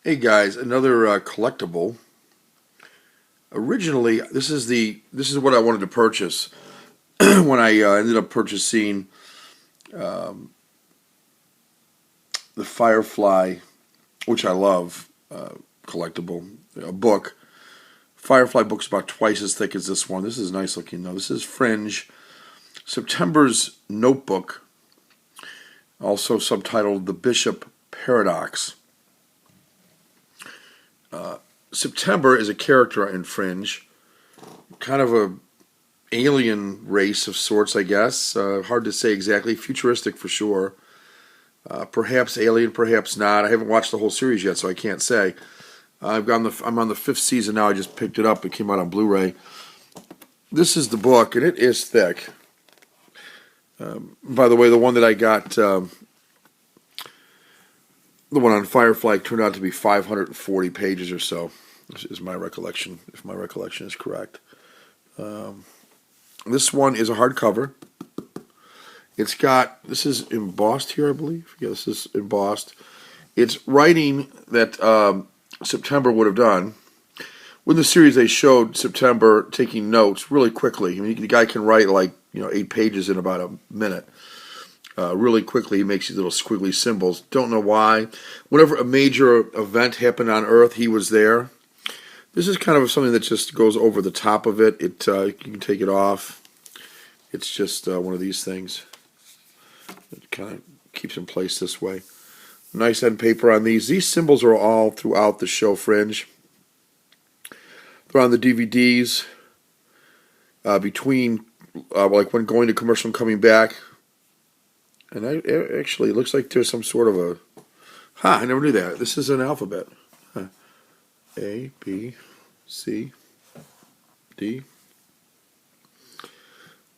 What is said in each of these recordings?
Hey guys, another collectible. Originally, this is what I wanted to purchase when I ended up purchasing the Firefly, which I love, collectible, a book. Firefly book's about twice as thick as this one. This is nice looking though. This is Fringe, September's Notebook, also subtitled The Bishop Paradox. September is a character in Fringe, kind of a alien race of sorts, I guess. Hard to say exactly. Futuristic for sure. Perhaps alien, perhaps not. I haven't watched the whole series yet, so I can't say. I'm on the fifth season now. I just picked it up. It came out on Blu-ray. This is the book, and it is thick. By the way, the one that I got, the one on Firefly, turned out to be 540 pages or so. This is my recollection, if my recollection is correct. This one is a hardcover. This is embossed here, I believe. Yeah, this is embossed. It's writing that September would have done. With the series, they showed September taking notes really quickly. I mean, the guy can write 8 pages in about a minute. Really quickly, he makes these little squiggly symbols. Don't know why. Whenever a major event happened on Earth, he was there. This is kind of something that just goes over the top of it. You can take it off. It's just one of these things. It kind of keeps in place this way. Nice end paper on these. These symbols are all throughout the show Fringe. They're on the DVDs between when going to commercial and coming back. And actually, it looks like there's some sort of a... I never knew that. This is an alphabet. A, B, C, D.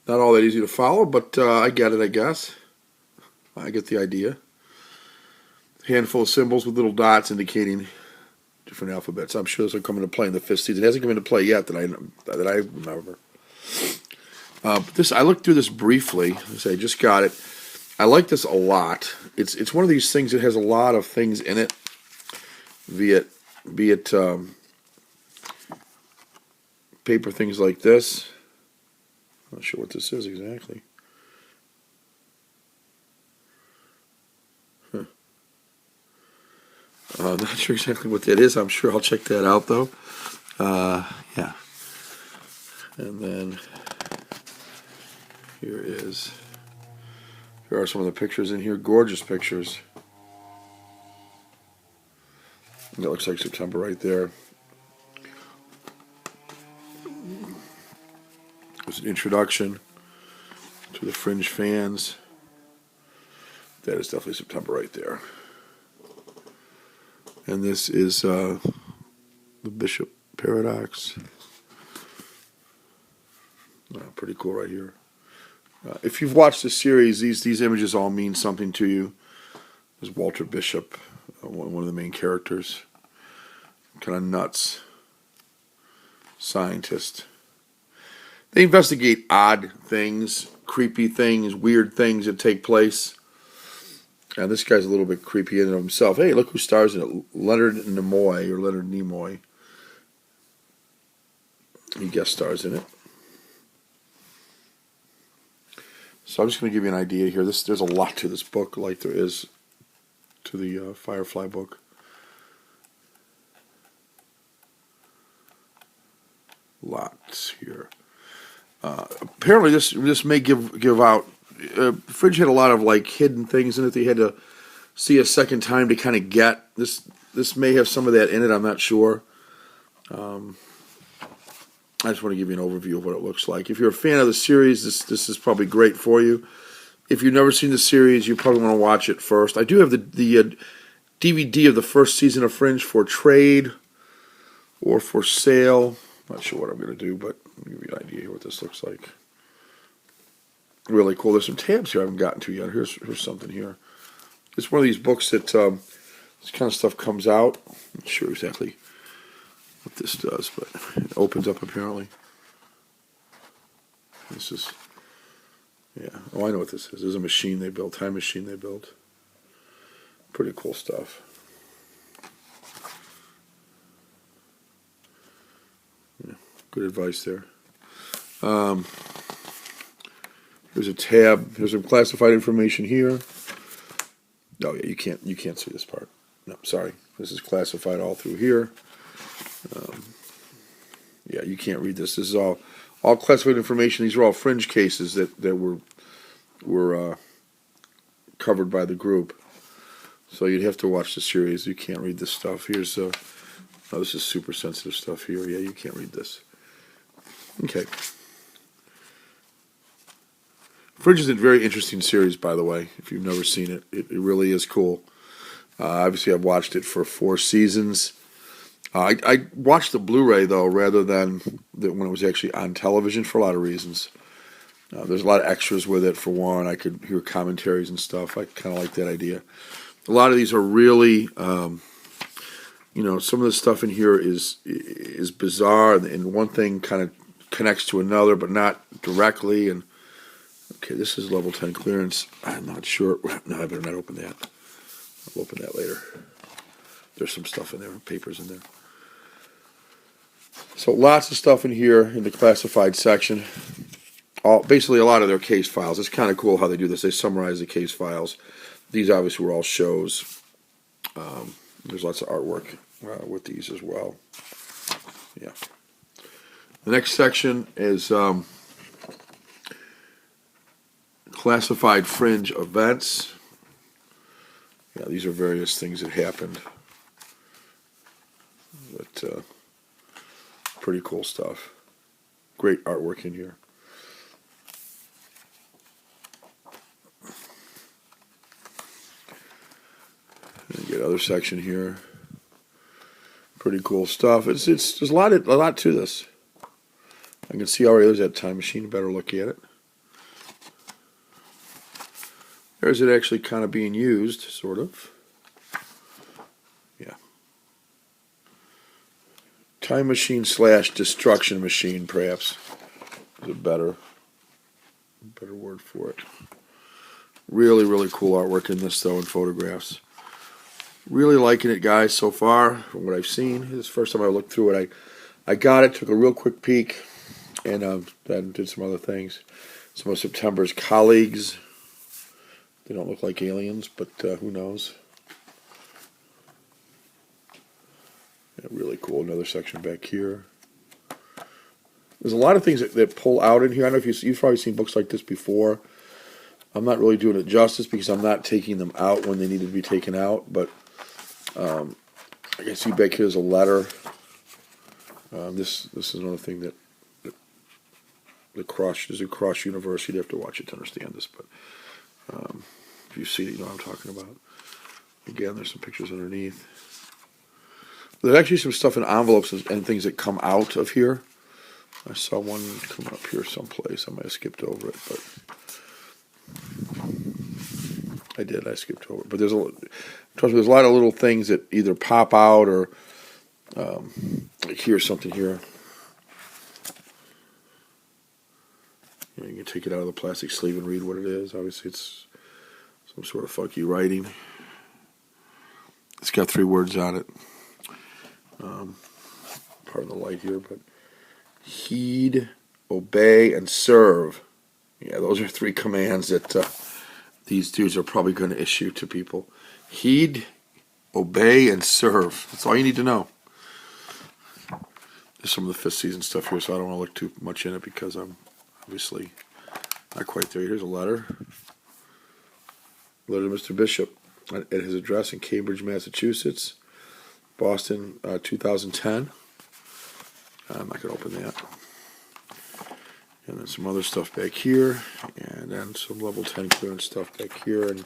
Not all that easy to follow, but I get it, I guess. I get the idea. Handful of symbols with little dots indicating different alphabets. I'm sure this will come into play in the fifth season. It hasn't come into play yet that I remember. I looked through this briefly. I just got it. I like this a lot. It's one of these things that has a lot of things in it, be it paper things like this. I'm not sure what this is exactly. I'm not sure exactly what that is. I'm sure I'll check that out though. Yeah. And then here are some of the pictures in here. Gorgeous pictures. That looks like September right there. There's an introduction to the Fringe fans. That is definitely September right there. And this is the Bishop Paradox. Pretty cool right here. If you've watched the series, these images all mean something to you. There's Walter Bishop, one of the main characters. Kind of nuts. Scientist. They investigate odd things, creepy things, weird things that take place. And this guy's a little bit creepy in and of himself. Hey, look who stars in it. Leonard Nimoy. He guest stars in it. So I'm just going to give you an idea here. There's a lot to this book, like there is to the Firefly book. Lots here. Apparently, this may give out. Fringe had a lot of hidden things in it that you had to see a second time to kind of get. This may have some of that in it. I'm not sure. I just want to give you an overview of what it looks like. If you're a fan of the series, this is probably great for you. If you've never seen the series, you probably want to watch it first. I do have the DVD of the first season of Fringe for trade or for sale. Not sure what I'm going to do, but I'll give you an idea here what this looks like. Really cool. There's some tabs here I haven't gotten to yet. Here's something here. It's one of these books that this kind of stuff comes out. I'm not sure exactly what this does, but it opens up apparently. This is, yeah. Oh, I know what this is. This is a machine they built, time machine they built. Pretty cool stuff. Good advice there. There's a tab. There's some classified information here. Oh yeah, you can't see this part. No, sorry. This is classified all through here. Yeah, you can't read this. This is all classified information. These are all Fringe cases that were covered by the group. So you'd have to watch the series. You can't read this stuff. Here's oh, this is super sensitive stuff here. Yeah, you can't read this. Okay. Fringe is a very interesting series, by the way. If you've never seen it, it really is cool. Obviously, I've watched it for 4 seasons. I watched the Blu-ray, though, rather than when it was actually on television for a lot of reasons. There's a lot of extras with it, for one. I could hear commentaries and stuff. I kind of like that idea. A lot of these are really, some of the stuff in here is bizarre, and one thing kind of connects to another, but not directly. And okay, this is level 10 clearance. I'm not sure. No, I better not open that. I'll open that later. There's some stuff in there, papers in there. So lots of stuff in here in the classified section. Basically a lot of their case files. It's kind of cool how they do this. They summarize the case files. These obviously were all shows. There's lots of artwork with these as well. Yeah. The next section is classified Fringe events. Yeah, these are various things that happened. But pretty cool stuff. Great artwork in here. And you get another section here. Pretty cool stuff. There's a lot to this. I can see already there's that time machine. Better look at it. There's it actually kind of being used, sort of. Yeah. Time machine / destruction machine, perhaps, is a better word for it. Really, really cool artwork in this, though, and photographs. Really liking it, guys, so far, from what I've seen. This is the first time I looked through it. I got it, took a real quick peek, and then did some other things. Some of September's colleagues. They don't look like aliens, but who knows? Yeah, really cool. Another section back here. There's a lot of things that pull out in here. I don't know if you've probably seen books like this before. I'm not really doing it justice because I'm not taking them out when they need to be taken out. But I can see back here is a letter. This is another thing that there's a cross universe. You'd have to watch it to understand this, but if you see it, you know what I'm talking about. Again, there's some pictures underneath. There's actually some stuff in envelopes and things that come out of here. I saw one come up here someplace. I might have skipped over it, but I did. I skipped over it. But there's a lot of little things that either pop out or like here's something here. You can take it out of the plastic sleeve and read what it is. Obviously, it's some sort of funky writing. It's got 3 words on it. Pardon the light here, but heed, obey, and serve. Yeah, those are 3 commands that these dudes are probably going to issue to people. Heed, obey, and serve. That's all you need to know. There's some of the 5th season stuff here, so I don't want to look too much in it because I'm obviously not quite there. Here's a letter. Letter to Mr. Bishop at his address in Cambridge, Massachusetts. Boston, 2010. I'm not going to open that. And then some other stuff back here. And then some level 10 clearance stuff back here. And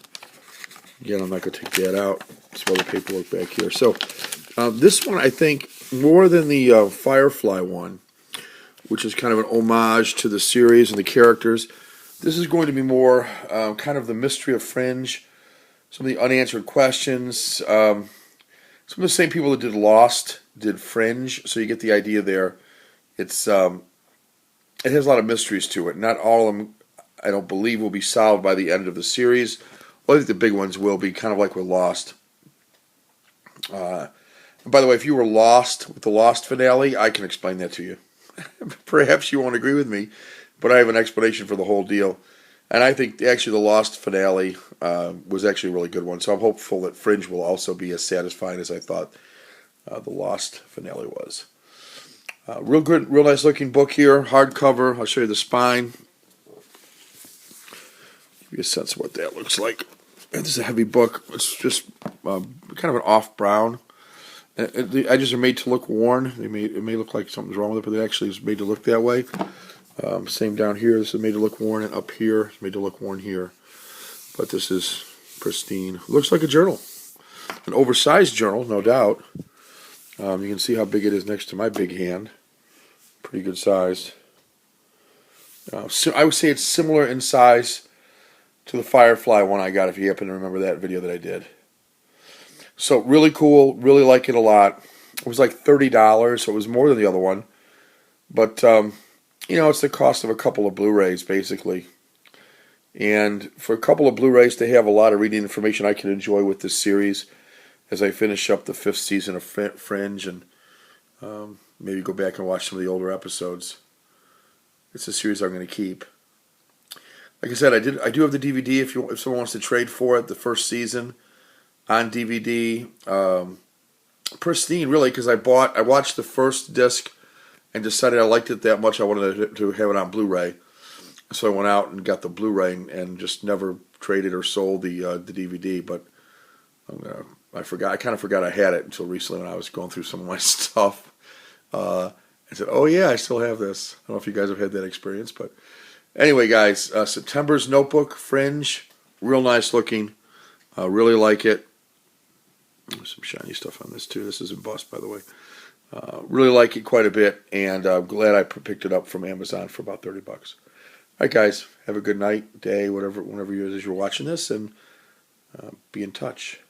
again, I'm not going to take that out. Some other paperwork back here. So this one, I think, more than the Firefly one, which is kind of an homage to the series and the characters, this is going to be more kind of the mystery of Fringe, some of the unanswered questions. Some of the same people that did Lost did Fringe, so you get the idea there. It has a lot of mysteries to it. Not all of them, I don't believe, will be solved by the end of the series. Well, I think the big ones will be, kind of like with Lost. By the way, if you were lost with the Lost finale, I can explain that to you. Perhaps you won't agree with me, but I have an explanation for the whole deal. And I think actually the Lost finale was actually a really good one. So I'm hopeful that Fringe will also be as satisfying as I thought the Lost finale was. Real good, real nice looking book here, hardcover. I'll show you the spine. Give you a sense of what that looks like. This is a heavy book. It's just kind of an off brown. The edges are made to look worn. It may look like something's wrong with it, but it actually is made to look that way. Same down here. This is made to look worn, and up here it's made to look worn here. But this is pristine. Looks like a journal, an oversized journal, no doubt. You can see how big it is next to my big hand. Pretty good size. So I would say it's similar in size to the Firefly one I got, if you happen to remember that video that I did. So really cool, really like it a lot. It was like $30, so it was more than the other one. But, it's the cost of a couple of Blu-rays, basically. And for a couple of Blu-rays, they have a lot of reading information I can enjoy with this series as I finish up the 5th season of Fringe and maybe go back and watch some of the older episodes. It's a series I'm going to keep. Like I said, I do have the DVD if someone wants to trade for it, the first season on DVD. Pristine, really, because I watched the first disc and decided I liked it that much I wanted to have it on Blu-ray. So I went out and got the Blu-ray and just never traded or sold the DVD. But I kind of forgot I had it until recently when I was going through some of my stuff. I said, oh yeah, I still have this. I don't know if you guys have had that experience, but anyway, guys, September's Notebook, Fringe, real nice looking. Really like it. There's some shiny stuff on this too. This is embossed, by the way. Really like it quite a bit, and I'm glad I picked it up from Amazon for about $30. All right, guys, have a good night, day, whenever it is you're watching this, and be in touch.